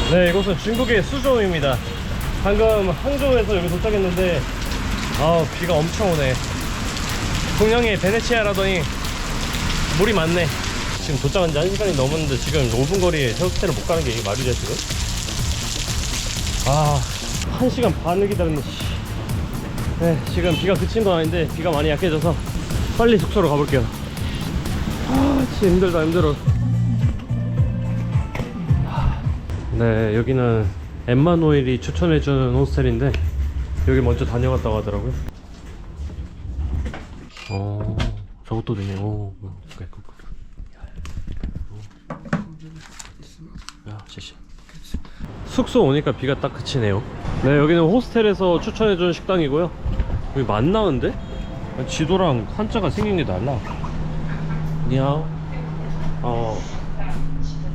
네, 이곳은 중국의 수조입니다. 방금 항저우에서 여기 도착했는데 비가 엄청 오네. 동양의 베네치아라더니 물이 많네. 지금 도착한 지 1시간이 넘었는데 지금 5분 거리에 호스텔을 못 가는 게 이게 말이죠 지금? 1시간 반을 기다렸네. 네, 지금 비가 그친 건 아닌데 비가 많이 약해져서 빨리 숙소로 가볼게요. 진짜 힘들다 힘들어. 네, 여기는 엠마누엘이 추천해주는 호스텔인데 여기 먼저 다녀갔다고 하더라고요. 저것도 되네. 야,谢谢. 숙소 오니까 비가 딱 그치네요. 네, 여기는 호스텔에서 추천해준 식당이고요. 여기 만나는데? 지도랑 한자가 생긴 게 달라. 니하오.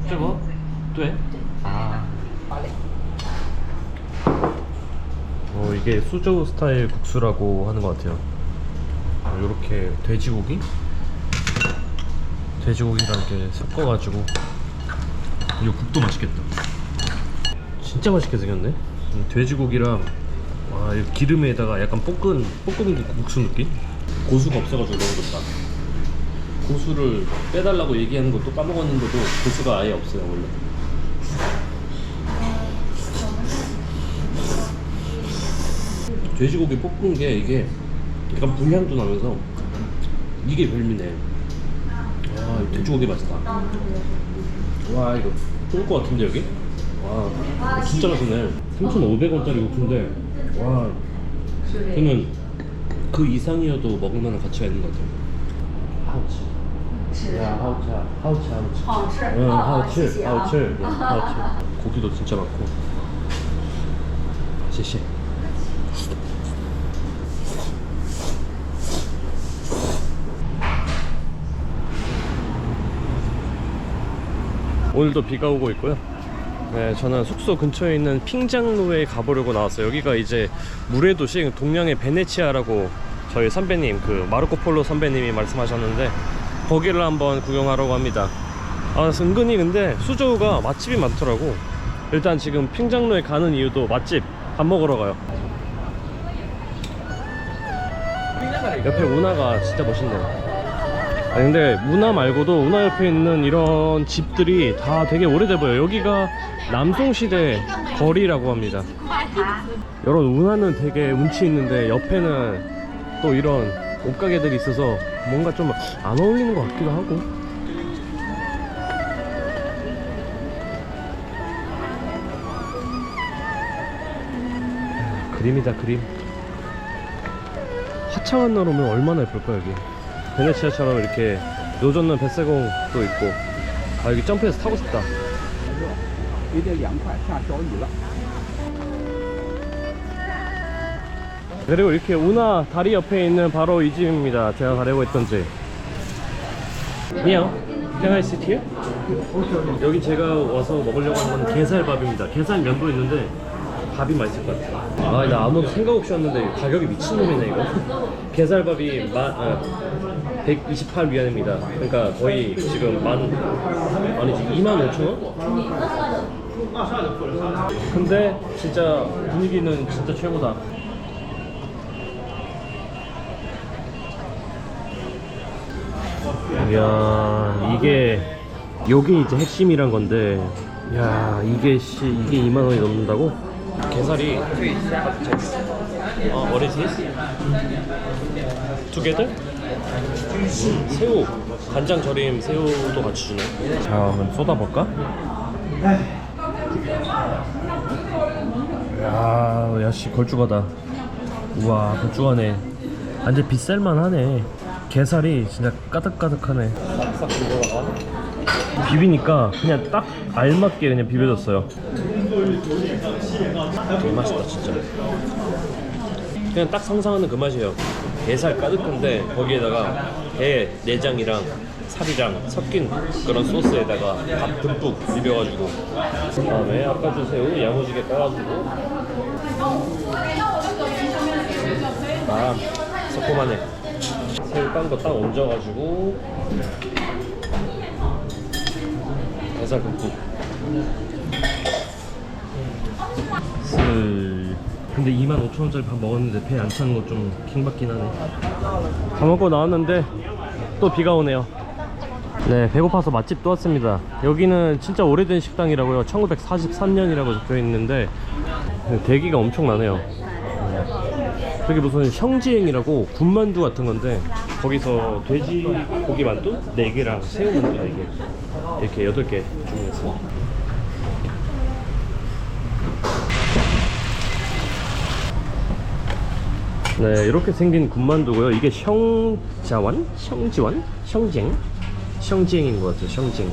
这个? 对. 이게 수저우 스타일 국수라고 하는 것 같아요. 요렇게 돼지고기랑 이렇게 섞어가지고. 이 국도 맛있겠다. 진짜 맛있게 생겼네. 돼지고기랑 이 기름에다가 약간 볶은 국수 느낌? 고수가 없어가지고 너무 좋다. 고수를 빼달라고 얘기하는 것도 까먹었는데도 고수가 아예 없어요 원래. 돼지고기 볶은 게 이게 약간 불향도 나면서 이게 별미네. 돼지고기 맛있다. 와, 이거 좋을 것 같은데 여기? 와, 진짜 맛있네. 3,500원짜리 국수인데 와, 저는 그 이상이어도 먹을만한 가치가 있는 것 같아요. 하우치. 야, 하우치. 하우치. 고기도 진짜 많고. 谢谢. 오늘도 비가 오고 있고요. 네, 저는 숙소 근처에 있는 핑장루에 가보려고 나왔어요. 여기가 이제 물의 도시 동양의 베네치아라고 저희 선배님, 그 마르코 폴로 선배님이 말씀하셨는데 거기를 한번 구경하려고 합니다. 은근히 근데 수저우가 맛집이 많더라고. 일단 지금 핑장루에 가는 이유도 맛집 밥 먹으러 가요. 옆에 운하가 진짜 멋있네요. 근데 운하 말고도 운하 옆에 있는 이런 집들이 다 되게 오래돼 보여요. 여기가 남송시대 거리라고 합니다. 이런 운하는 되게 운치 있는데 옆에는 또 이런 옷가게들이 있어서 뭔가 좀 안 어울리는 것 같기도 하고. 그림이다, 그림. 화창한 날 오면 얼마나 예쁠까 여기. 베네치아처럼 이렇게 요젓는 뱃세공도 있고. 여기 점프해서 타고 싶다. 그리고 이렇게 운하 다리 옆에 있는 바로 이 집입니다. 제가 가려고 했던 집. 미안, Can I sit here? 여기 제가 와서 먹으려고 하는 게살밥입니다. 게살 면도 있는데 밥이 맛있을 것 같아요. 나 아무도 생각 없이 왔는데 가격이 미친놈이네 이거. 게살밥이 128위안입니다. 그러니까 거의 지금 25,000원? 근데 진짜 분위기는 진짜 최고다. 이야, 요게 이제 핵심이란 건데, 야, 이게 2만원이 넘는다고? 게살이 what is this? Together? 새우, 간장 절임 새우도 같이 주네. 자, 한번 쏟아볼까? 야, 야씨 걸쭉하다. 우와, 걸쭉하네. 완전 비쌀만 하네. 게살이 진짜 까득까득하네. 싹싹 비벼다가 비비니까 그냥 딱 알맞게 그냥 비벼졌어요. 되게 맛있다 진짜. 그냥 딱 상상하는 그 맛이에요. 게살 까득한데 거기에다가 게 내장이랑 살이랑 섞인 그런 소스에다가 밥 듬뿍 비벼가지고, 그 다음에 아까 그 새우 야무지게 까가지고 새콤하네. 새우 깐 거 딱 얹어가지고 게살 듬뿍. 근데 25,000원짜리 밥 먹었는데 배 안 차는 거 좀 킹받긴 하네. 밥 먹고 나왔는데 또 비가 오네요. 네, 배고파서 맛집 또 왔습니다. 여기는 진짜 오래된 식당이라고요. 1943년이라고 적혀 있는데 대기가 엄청나네요. 저기 무슨 형지행이라고 군만두 같은 건데 거기서 돼지 고기 만두 4개랑 새우 만두 4개 이렇게 8개 주문했어요. 네, 이렇게 생긴 군만두고요. 이게 형자완? 형지완? 형지행인 것 같아요. 형지행.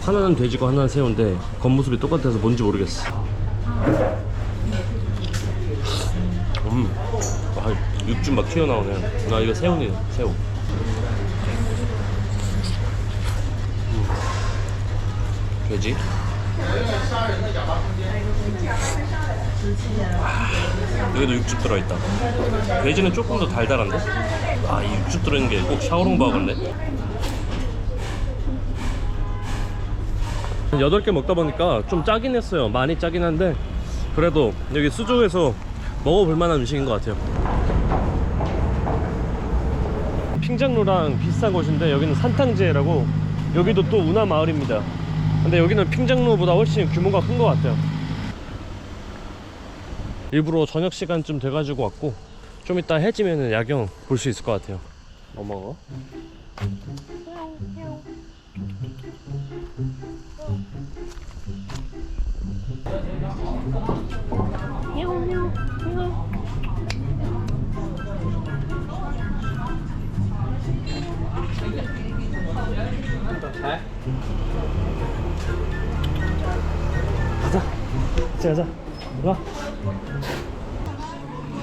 하나는 돼지고 하나는 새우인데 겉모습이 똑같아서 뭔지 모르겠어. 육즙 막 튀어나오네. 아, 이거 새우네, 새우. 돼지. 여기도 육즙 들어있다. 돼지는 조금 더 달달한데? 아, 이 육즙 들어있는 게 꼭 샤오롱바 같네. 8개 먹다 보니까 좀 짜긴 했어요. 많이 짜긴 한데 그래도 여기 수조에서 먹어볼 만한 음식인 것 같아요. 핑장로랑 비슷한 곳인데 여기는 산탕제라고, 여기도 또 운하 마을입니다. 근데 여기는 핑장로보다 훨씬 규모가 큰 것 같아요. 일부러 저녁 시간쯤 돼가지고 왔고 좀 이따 해지면은 야경 볼 수 있을 것 같아요. 뭐 먹어? 가자. 와.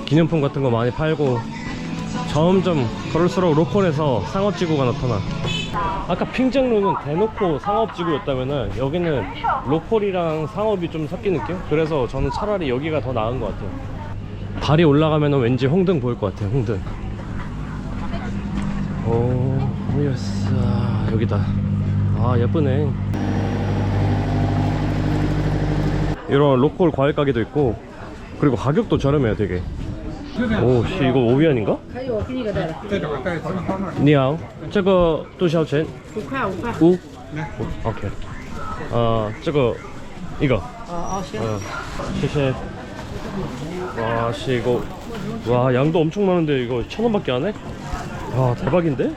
기념품 같은 거 많이 팔고 점점 걸을수록 로컬에서 상업지구가 나타나. 아까 핑장로는 대놓고 상업지구였다면은 여기는 로컬이랑 상업이 좀 섞인 느낌? 그래서 저는 차라리 여기가 더 나은 것 같아요. 다리 올라가면은 왠지 홍등 보일 것 같아요. 홍등. 오, 예스. 여기다. 아, 예쁘네. 이런 로컬 과일 가게도 있고, 그리고 가격도 저렴해요. 되게. 오, 씨, 이거 5위안인가? 你好，这个多少钱？5块，5块。5？ OK。这个一个。行。谢谢。와, 씨, 이거. 와, 양도 엄청 많은데 이거 1,000원밖에 안 해? 와, 대박인데?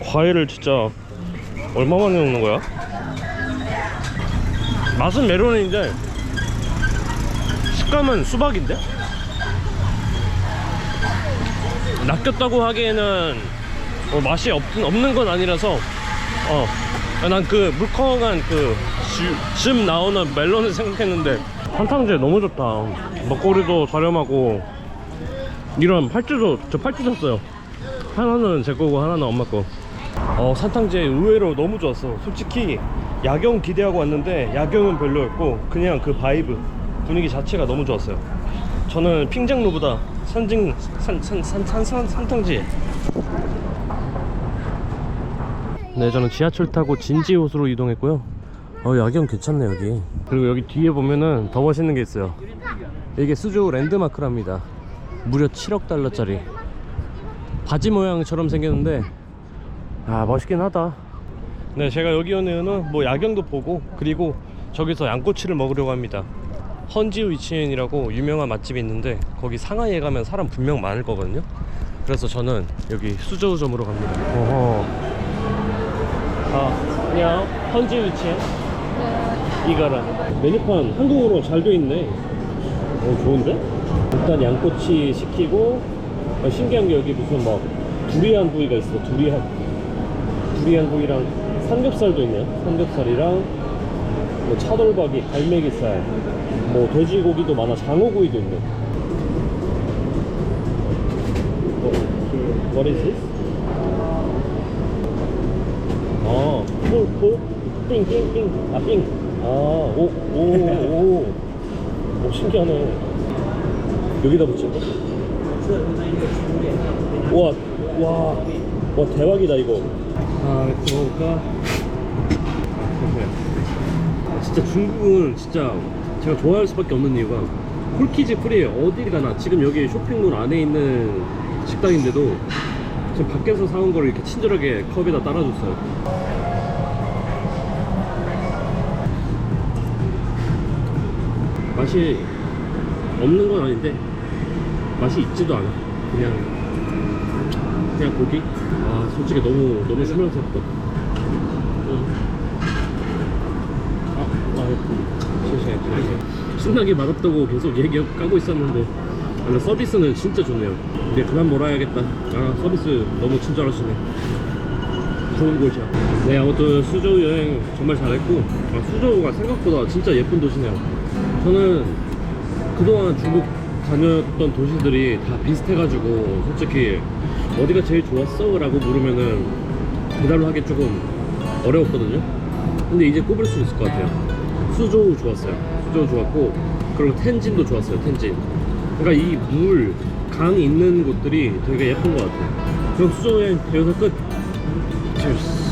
과일을 진짜 얼마 만에 먹는 거야? 맛은 메론인데 식감은 수박인데? 낚였다고 하기에는 맛이 없는 건 아니라서 난 그 물컹한 그 즙 나오는 멜론을 생각했는데 산탕제 너무 좋다. 먹거리도 저렴하고 이런 팔찌도, 저 팔찌 샀어요. 하나는 제 거고 하나는 엄마 거. 산탕제 의외로 너무 좋았어. 솔직히 야경 기대하고 왔는데 야경은 별로였고 그냥 그 바이브 분위기 자체가 너무 좋았어요. 저는 핑장로보다 산탕지. 네, 저는 지하철 타고 진지호수로 이동했고요. 야경 괜찮네 여기. 그리고 여기 뒤에 보면은 더 멋있는 게 있어요. 이게 수조 랜드마크랍니다. 무려 7억 달러짜리 바지 모양처럼 생겼는데 멋있긴 하다. 네, 제가 여기 온 이유는 뭐 야경도 보고 그리고 저기서 양꼬치를 먹으려고 합니다. 헌지우 이치엔이라고 유명한 맛집이 있는데 거기 상하이에 가면 사람 분명 많을 거거든요. 그래서 저는 여기 수저우점으로 갑니다. 안녕. 헌지우 이치엔? 이거랑 메뉴판 한국어로 잘 돼 있네. 좋은데? 일단 양꼬치 시키고 신기한 게 여기 무슨 막 두리안 부위가 있어. 두리안 부위랑 삼겹살도 있네요. 삼겹살이랑 뭐 차돌박이, 갈매기살, 뭐 돼지고기도 많아. 장어구이도 있네. What is this? 폴? 삥. 오, 신기하네. 여기다 붙인다. 와, 대박이다 이거. 그러니까 진짜 중국은 진짜 제가 좋아할 수밖에 없는 이유가 콜키즈 프리에 어딜 가나 지금 여기 쇼핑몰 안에 있는 식당인데도 지금 밖에서 사온 거를 이렇게 친절하게 컵에다 따라줬어요. 맛이 없는 건 아닌데 맛이 있지도 않아. 그냥 고기? 아 솔직히 너무 실망스럽다. 신나게 맛없다고 계속 얘기하고 있었는데 근데 서비스는 진짜 좋네요. 이제 그만 몰아야겠다. 아 서비스 너무 친절하시네. 좋은 곳이야. 네 아무튼 수저우 여행 정말 잘했고 수저우가 생각보다 진짜 예쁜 도시네요. 저는 그동안 중국 다녔던 도시들이 다 비슷해가지고 솔직히 어디가 제일 좋았어? 라고 물으면은 대답을 하기 조금 어려웠거든요. 근데 이제 꼽을 수 있을 것 같아요. 수저우 좋았어요. 수저우 좋았고 그리고 텐진도 좋았어요. 텐진. 그러니까 이 물, 강이 있는 곳들이 되게 예쁜 것 같아요. 그럼 수저우 여행 여기서 끝. Cheers.